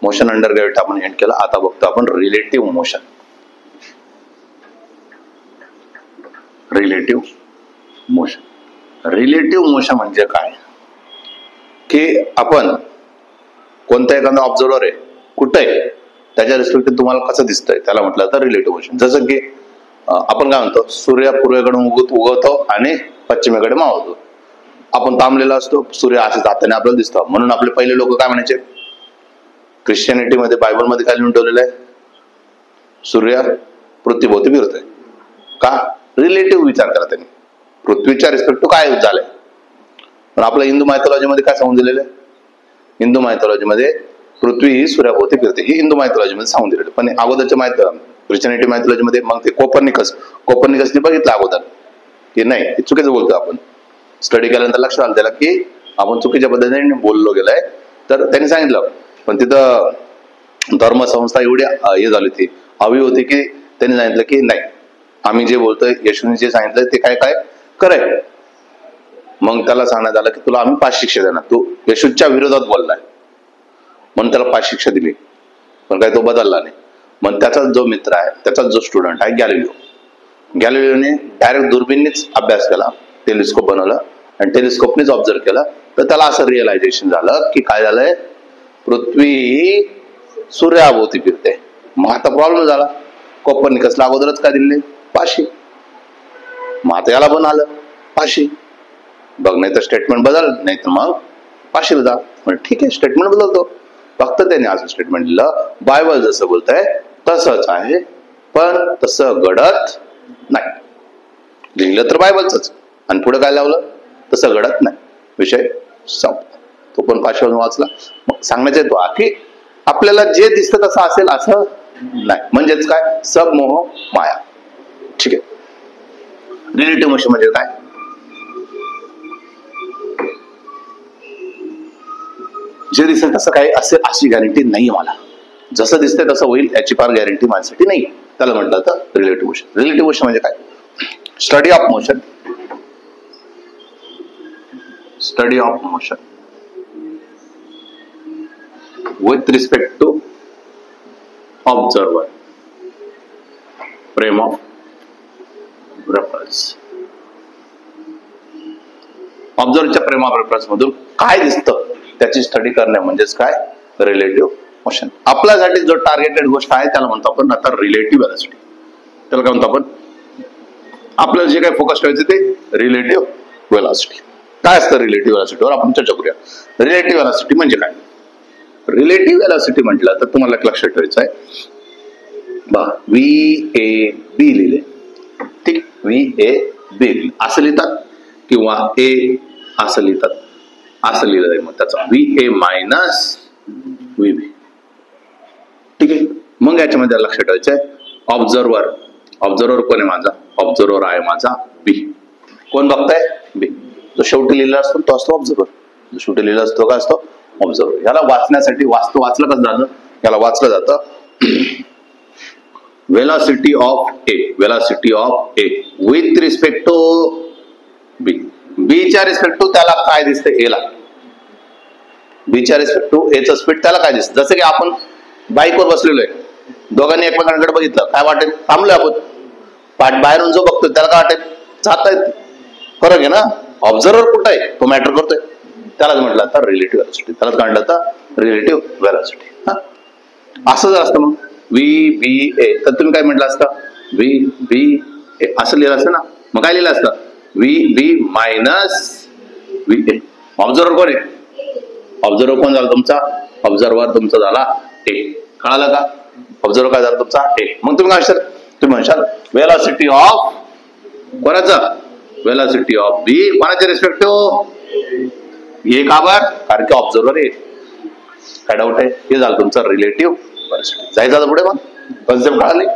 Motion under gravity आपण end केलं. आता बघतो आपण रिलेटिव्ह मोशन. रिलेटिव्ह मोशन म्हणजे काय की आपण कोणता एखादा ऑब्झर्वर आहे कुठे आहे त्याच्या रिस्पेक्टिव्ह तुम्हाला कसं दिसतंय त्याला म्हटलं तर रिलेटिव्ह मोशन. जसं की आपण काय म्हणतो सूर्य पूर्वेकडून उगवतो आणि पश्चिमेकडे मावळतो. आपण थांबलेला असतो, सूर्य असं जाताना आपल्याला दिसतो. म्हणून आपले पहिले लोक काय म्हणायचे, ख्रिश्चनिटी मध्ये बायबल मध्ये काय लिहून ठेवलेलं आहे, सूर्य पृथ्वीभोवती फिरतोय. का? रिलेटिव्ह विचार करा त्यांनी, पृथ्वीच्या रिस्पेक्ट काय झालंय. पण आपल्या हिंदू मायथॉलॉजी मध्ये काय सांगून दिलेलं आहे, हिंदू मायथॉलॉजी मध्ये पृथ्वी ही सूर्याभोवती फिरते, ही हिंदू मायथॉलॉजी मध्ये सांगून दिलेलं. पण अगोदरच्या ख्रिश्चनिटी मायथॉलॉजी मध्ये मग ते कोपर्निकसने बघितलं अगोदर की नाही ते चुकीचं बोलतो. आपण स्टडी केल्यानंतर लक्षात आलं त्याला की आपण चुकीच्या पद्धतीने बोललो गेलाय. तर त्यांनी सांगितलं, पण तिथं धर्मसंस्था एवढी हे झाली होती, हवी होती की त्यांनी सांगितलं की नाही, आम्ही जे बोलतोय येशूने जे सांगितलं ते काय काय करेक्ट. मग त्याला सांगण्यात आलं की तुला आम्ही 5 शिक्षा देणार, तू येशूच्या विरोधात बोललाय म्हणून त्याला 5 शिक्षा दिली. पण काय तो बदलला नाही. मग त्याचा जो मित्र आहे, त्याचा जो स्टुडंट आहे गॅलिलिओने डायरेक्ट दुर्बिणीच अभ्यास केला, टेलिस्कोप बनवलं आणि टेलिस्कोपनेच ऑब्झर्व केलं. तर त्याला असं रिअलायझेशन झालं की काय झालंय, पृथ्वी सूर्याभोवती फिरते. मग आता प्रॉब्लेम झाला, कोपर्निकसला अगोदरच काय दिले, 5. मग आता याला पण आलं 5. बघ, नाही तर स्टेटमेंट बदल, नाही तर मग 5 जा. ठीक आहे, स्टेटमेंट बदलतो. फक्त त्याने असं स्टेटमेंट दिलं, बायबल जसं बोलतंय तसंच आहे, पण तसं घडत नाही. लिहिलं तर बायबलच आणि पुढे काय लावलं, तसं घडत नाही. विषय संपला. तो पण 5 वाचला. मग सांगण्याचा येतो की आपल्याला जे दिसतं तसं असेल असं नाही. म्हणजेच काय, सब मोह माया. ठीक आहे. रिलेटिव्ह मोशन म्हणजे काय, जे दिसेल तसं काही असेल अशी गॅरंटी नाही मला. जसं दिसतंय तसं होईल याची फार गॅरंटी माझ्यासाठी नाही. त्याला म्हटलं तर रिलेटिव्ह मोशन. रिलेटिव्ह मोशन म्हणजे काय, study of motion. Study of motion with respect to observer frame of reference. ऑब्झर्वरच्या फ्रेम ऑफ रेफरन्स मधून काय दिसतं त्याची स्टडी करणे म्हणजेच काय, रिलेटिव्ह मोशन. आपल्यासाठी जो टार्गेटेड गोष्ट आहे त्याला म्हणतो आपण आता रिलेटिव्ह व्हेलॉसिटी. त्याला काय म्हणतो आपण, आपल्याला जे काही फोकस ठेवायचं ते रिलेटिव्ह व्हेलॉसिटी. काय असतं रिलेटिव्ह व्हेलॉसिटीवर आपण चर्चा करूया. रिलेटिव्ह व्हेलॉसिटी म्हणजे काय, रिलेटिव्ह व्हेलॉसिटी म्हटलं तर तुम्हाला लक्षात ठेवायचं आहे, VAB लिहिले. ठीक, VAB असं लिहितात किंवा A असं लिहितात, असं लिहिलं जाईल. मग त्याचा VA मायनस VB. ठीक आहे. मग याच्यामध्ये लक्षात ठेवायचं आहे, ऑब्झर्वर कोण आहे माझा, ऑब्झर्वर आहे माझा B. कोण बघताय, B. जो शेवटी लिहिला असतो तो असतो ऑब्झर्वर, जो शेवटी लिहिला असतो काय असतो, ऑब्झर्वर. याला वाचण्यासाठी वाचलं कसं झालं, याला वाचलं जातं velocity of A with respect to B. बीच्या रिस्पेक्ट टू त्याला काय दिसतं, एला. बीच्या रिस्पेक्ट टू एचं स्पीड त्याला काय दिसतं. जसं की आपण बाईकवर बसलेलो आहे, दोघांनी एकमेकांकडे बघितलं, काय वाटेल, थांबलोय आपण, बाहेरून जो बघतोय त्याला काय वाटेल, जात आहेत. फरक आहे ना. ऑब्झर्वर कुठं आहे तो मॅटर करतोय, त्यालाच म्हटलं आता रिलेटिव्ह व्हेलॉसिटी. त्यालाच काढलं आता रिलेटिव्ह व्हेलॉसिटी. असं जर असतं मग VBA तर तुम्ही काय म्हटलं असतं, VBA असं लिहिलं असतं ना. मग काय लिहिलं असतं, VB मायनस VA. ऑब्झर्वर कोण आहे, ऑब्झर्वर कोण झाला तुमचा, ऑब्झर्वर तुमचा झाला A. कळालं का, ऑब्झर्वर काय झाला तुमचा A. मग तुम्ही काय म्हणशाल व्हेलॉसिटी ऑफ कोणाचं, व्हेलॉसिटी ऑफ B कोणाच्या रिस्पेक्टिव्ह A. का बरं, कारण की ऑब्झर्वर आहे. काय डाऊट आहे, हे झालं तुमचं रिलेटिव्ह व्हेलॉसिटी. जायचं पुढे मग कन्सेप्ट कळाली.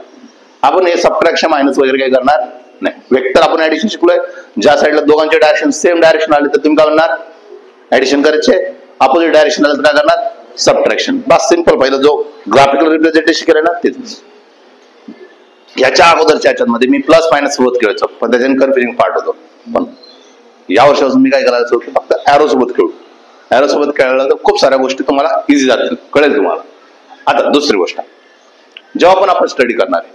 आपण हे सबट्रॅक्शन मायनस वगैरे काही करणार नाही. वेक्टर आपण ऍडिशन शिकलोय, ज्या साईडला दोघांचे डायरेक्शन सेम डायरेक्शन आले तर तुम्ही काय म्हणणार, ऍडिशन करायचे. अपोजिट डायरेक्शन आलं तर काय करणार, सबट्रॅक्शन. बस सिंपल. पहिलं जो ग्राफिकल रिप्रेझेंटेशन केलं ना तेच. याच्या अगोदरच्या ह्याच्यामध्ये मी प्लस मायनस सोबत खेळायचो, पण त्याच्याने कन्फ्युजिंग पार्ट होतो. पण या वर्षापासून मी काय करायचं होतं, फक्त ऍरो सोबत खेळू. ऍरो सोबत खेळल्यानंतर खूप साऱ्या गोष्टी तुम्हाला इझी जातील, कळेल तुम्हाला. आता दुसरी गोष्ट, जेव्हा पण आपण स्टडी करणार आहे,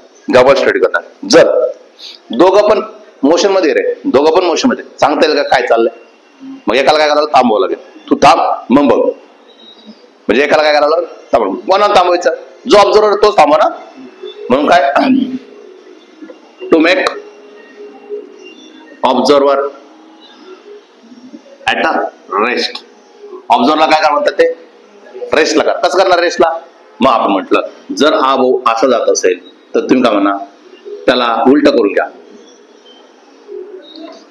जर दोघं पण मोशन मध्ये रे, दोघं पण मोशन मध्ये, सांगता येईल का काय चाललंय? मग एकाला काय करायला थांबवावं लागेल, तू थांब मग बघ. म्हणजे एकाला काय करायला लागेल, थांब, कोणाला थांबवायचं? जो ऑब्झर्वर तोच थांबवा ना. म्हणून काय, to make observer at a rest. ऑब्झर्वरला काय म्हणतात ते? रेस्टला कर. कसं करणार रेस्टला? मग आपण म्हटलं जर हा भाऊ असा जात असेल तर तुम्ही काय म्हणा, त्याला उलट करून घ्या.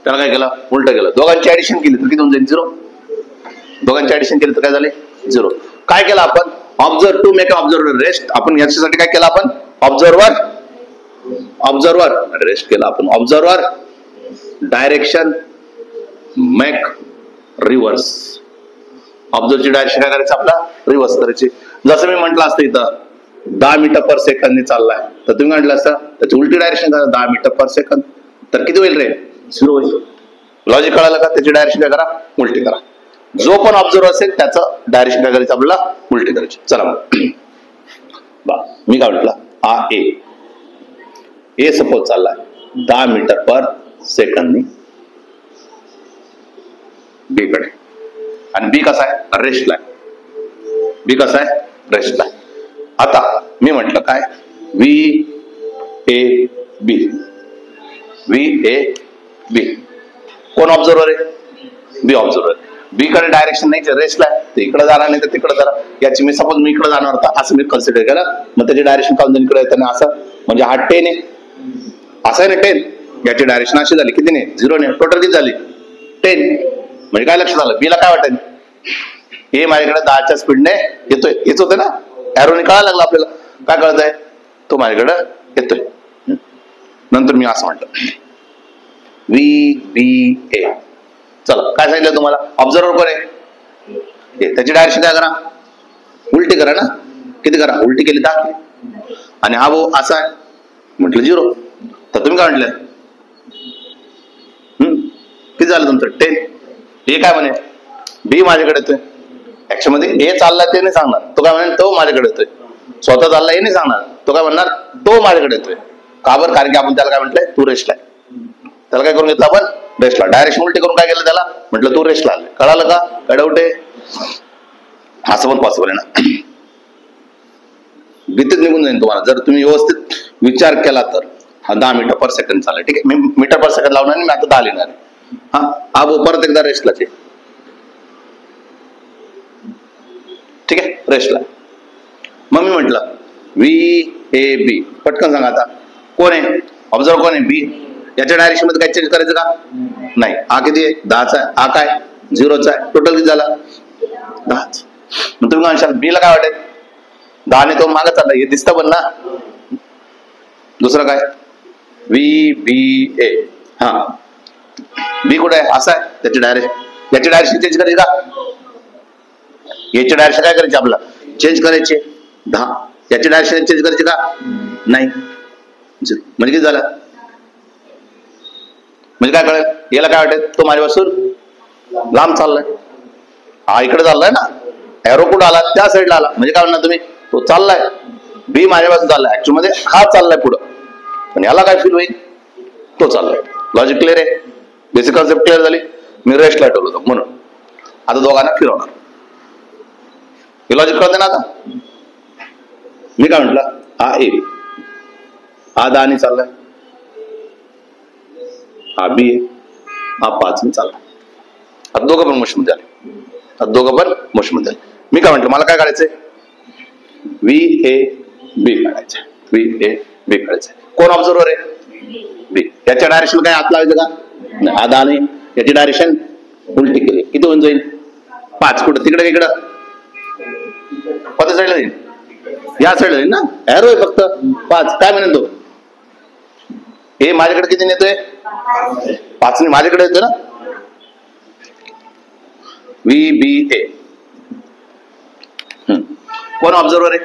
त्याला काय केलं? उलट केलं. दोघांची ऍडिशन केली तर किती होऊन जाईल? 0. दोघांची ऍडिशन केली तर काय झाले? 0. काय केलं आपण? Observe to make observer rest. आपण याच्यासाठी काय केलं? आपण ऑब्झर्वर रेस्ट केला. आपण ऑब्झर्वर डायरेक्शन मेक रिव्हर्स. ऑब्झर्वची डायरेक्शन काय करायचं? आपला रिव्हर्स करायची. जसं मी म्हटलं असतं इथं 10 मीटर पर सेकंद चाललाय, तर तुम्ही म्हटलं असतं त्याची उलटी डायरेक्शन करा, 10 मीटर पर सेकंद, तर किती होईल रे? 0 होईल. लॉजिक कळालं का? त्याची डायरेक्शन काय करा? उलटी करा. जो पण ऑब्झर्वर असेल त्याचं डायरेक्शन काय करायचं? आपल्याला उलटी करायची. चला मग मी काय म्हटलं, हा ए सपोज चाललाय 10 मीटर पर सेकंद बी कडे, आणि बी कसा आहे? रेस्टला आहे. बी कसा आहे? रेस्टला आहे. आता मी म्हटलं काय, व्ही ए बी. कोण ऑब्झर्वर आहे? बी ऑब्झर्वर. बी कडे डायरेक्शन नाही, रेस्टला आहे, ते इकडे जाणार नाही तर तिकडे जाणार. याची मी सपोज मी इकडे जाणार होता असं मी कन्सिडर केलं, मग त्याची डायरेक्शन काढून इकडे येताना असं, म्हणजे हा 10 आहे, असं आहे ना 10. याची डायरेक्शन अशी झाली, किती नाही? 0 नाही. टोटल किती झाली? 10. म्हणजे काय लक्षात आलं? बीला काय वाटेल? हे माझ्याकडे 10च्या स्पीडने येतोय, हेच होतं ना, एरोने कळायला लागलं आपल्याला. काय कळत आहे? तो माझ्याकडे येतोय. नंतर मी असं म्हटलं व्ही बी ए. चला काय सांगितलं तुम्हाला? ऑब्झर्वर कोण आहे? त्याची डायरेक्शन काय करा? उलटी करा ना. किती करा? उलटी केली 10. आणि हा भाऊ असा आहे म्हटलं 0. तर तुम्ही काय म्हटलं? किती झालं तुमचं? 10. हे काय म्हणे? बी माझ्याकडे येतोय. ऍक्च्युअल मध्ये ए चाललाय ते नाही सांगणार, तो काय म्हणेल? तो माझ्याकडे येतोय. स्वतः चाललाय हे नाही सांगणार, तो काय म्हणणार? तो माझ्याकडे येतोय. का बरं? कारण की आपण त्याला काय म्हटलंय? तू रेस्टला आहे. त्याला काय करून घेतलं आपण? रेस्टला. डायरेक्शन उलटी करून काय केलं त्याला? म्हटलं तू रेस्टला आले. कळालं का? काय डाऊट आहे? असं पण पॉसिबल आहे ना. भीतीच निघून जाईल तुम्हाला जर तुम्ही व्यवस्थित विचार केला तर. हा 10 मीटर पर सेकंद चाललाय, ठीक आहे, मी मीटर पर सेकंद लावणार आणि मी आता 10 लिहिणार आहे. हा भाऊ परत एकदा रेस्टलाच आहे, ठीक आहे, रेस्टला. मग मी म्हटलं व्ही ए बी. पटकन सांगा आता कोण आहे? ऑब्झर्वर कोण आहे? बी. याच्या डायरेक्शन मध्ये काय चेंज करायचं का? नाही. हा किती आहे? 10चा आहे. हा काय? 0चा आहे. टोटल किती झाला? 10. मग तुम्ही म्हणशाल बी ला काय वाटेल? 10 ने तो मागे चालला, हे दिसतं पण ना. दुसरं काय? व्ही बी ए. हा बी कुठे आहे? असा आहे. त्याची डायरेक्शन, याची डायरेक्शन चेंज करायची का? याची डायरेक्शन काय करायची? आपला चेंज करायची 10. याची डायरेक्शन चेंज करायची का? नाही. म्हणजे किती झालं? म्हणजे काय कळेल? याला काय वाटेल? तो माझ्यापासून लांब चाललाय. हा इकडे चाललाय ना, एरो कुठं आला? त्या साईडला आला. म्हणजे काय म्हणणार तुम्ही? तो चाललाय, बी माझ्यापासून चाललाय. ऍक्च्युअल मध्ये हा चाललाय पुढं, पण याला काय फील होईल? तो चाललाय. लॉजिक क्लिअर आहे? बेसिक कॉन्सेप्ट क्लिअर झाली? मी रेस्टला ठेवलो होतो म्हणून. आता दोघांना फिरवणार. हे लॉजिक कळते ना आता? मी काय म्हटलं? हा ए, हा 10 ने चाललाय, हा बी आहे, हा 5 ने चाललाय. आता दोघं पण मोशन मध्ये आले. मी काय म्हटलं? मला काय काढायचंय? व्ही ए बी काढायचंय. व्ही ए बी काढायचंय. कोण ऑब्झर्वर आहे? बी. याच्या डायरेक्शन काय आत लावायचं का? नाही. हा 10 ने याची डायरेक्शन उलटी केली, किती होऊन जाईल? 5. कुठं? तिकडे इकडं? कोणत्या साईडला जाईल? या साईडला जाईल ना. एरो आहे फक्त. 5. काय म्हणेल तो? हे माझ्याकडे किती नेतोय? 5 ने माझ्याकडे येतोय ना. व्ही बी ए. कोण ऑब्झर्वर आहे?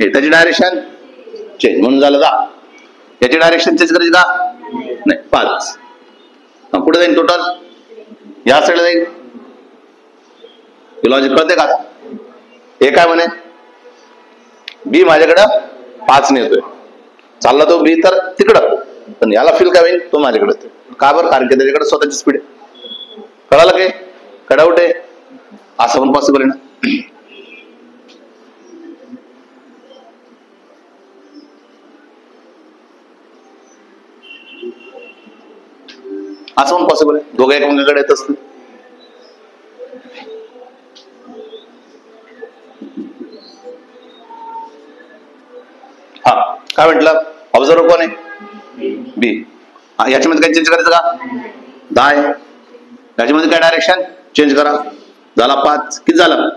त्याची डायरेक्शन चेंज, म्हणून झालं 10. याची डायरेक्शन चेंज करायची का? नाही. 5. कुठे जाईल टोटल? या साईडला जाईल. लॉजिक कळते का? हे काय म्हणे? बी माझ्याकडं 5 ने येतोय, चालला तो बी तर तिकडं, पण याला फील काय होईल, तो माझ्याकडे येतोय. का बरं? कारण की त्याच्याकडे स्वतःची स्पीड आहे. कळालं काय? का डाऊट आहे? असं पण पॉसिबल आहे ना. असं पण पॉसिबल आहे, दोघं एकमेकांकडे येत असतील. हा, काय म्हटलं? ऑब्झर्वर कोण आहे? बी. याच्यामध्ये काय चेंज करायचं का? 10 आहे. याच्यामध्ये काय डायरेक्शन चेंज करा, झाला 5. किती झालं?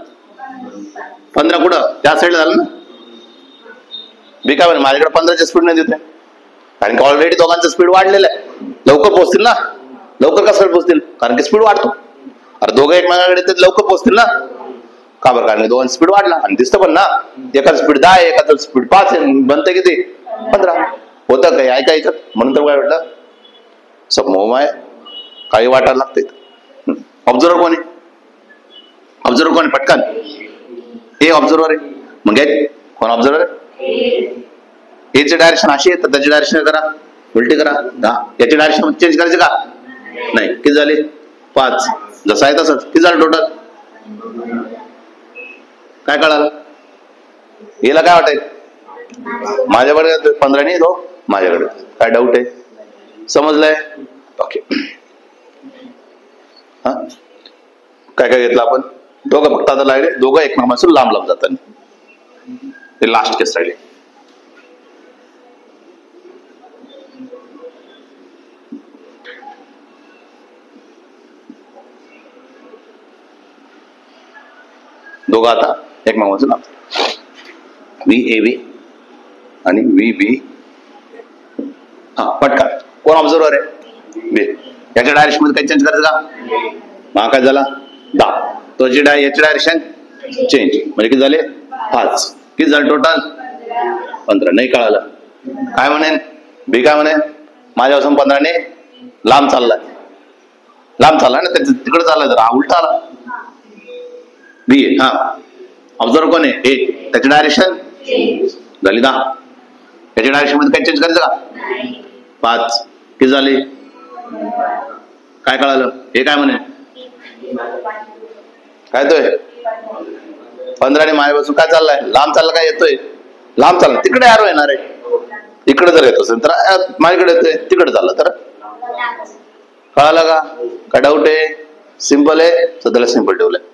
15. कुठं? त्या साईडला झालं ना. बी काय म्हणे, माझ्याकडे 15च्या स्पीड नाही देते, कारण की ऑलरेडी दोघांचं स्पीड वाढलेलं आहे. लवकर पोहोचतील ना. लवकर कसं पोहोचतील? कारण की स्पीड वाढतो. अरे दोघं एकमेकांकडे ते लवकर पोहोचतील ना. का बरं? कारण दोघांची स्पीड वाढला आणि दिसतं पण ना, एकाच स्पीड 10 आहे, एकाच स्पीड 5 आहे, बनतं किती? 15. होतं काही ऐकायचं म्हणून तर काय म्हटलं, सब मोहमाय काही वाटायला लागते. ऑब्झर्वर कोण आहे? ऑब्झर्वर कोण आहे? पटकन. हे ऑब्झर्वर आहे. मग कोण ऑब्झर्वर आहे? एची डायरेक्शन अशी आहे, तर त्याची डायरेक्शन करा, उलटी करा. याची डायरेक्शन चेंज करायची का? नाही. किती झाले? 5. जसं आहे तसंच. किती झालं टोटल? काय कळालं? याला काय वाटेल? माझ्याकडे 15 नाही, तो माझ्याकडे. काय डाऊट आहे? समजलंय? ओके. हा, काय काय घेतलं आपण? दोघं फक्त आता लागले, दोघं एकमेकांपासून लांब लांब जातात. ते लास्ट केस राहिले. दोघं आता एकमेकांपासून लांब. VAB आणि VB. हा, पटका. कोण ऑब्झर्वर आहे? बी. याच्या डायरेक्शन मध्ये काही चेंज करायचं का? मग काय झाला? 10. तो याची डायरेक्शन चेंज म्हणजे किती झाले? 5. किती झालं टोटल? 15. नाही कळालं. काय म्हणेन? बी काय म्हणेन? माझ्यापासून 15 ने लांब चाललाय. लांब चाललाय ना, त्याचं तिकडे चाललाय, तर हा उलटा आला. बी. हा, ऑब्झर्वर कोण आहे? ए. त्याची डायरेक्शन झाली 10. त्याच्या डायरेक्शन मध्ये काही चेंज करायचं का? 5. किती झाले? काय कळालं? हे काय म्हणे? काय येतोय? 15 ने माझ्यापासून काय चाललाय? लांब चालला. काय येतोय? लांब चालला. तिकडे आरो येणार आहे. इकडे जर येत असेल तर माझ्याकडे येतोय, तिकडे चालला तर. कळालं का? काय डाऊट आहे? सिंपल आहे, तर त्याला सिंपल ठेवलंय.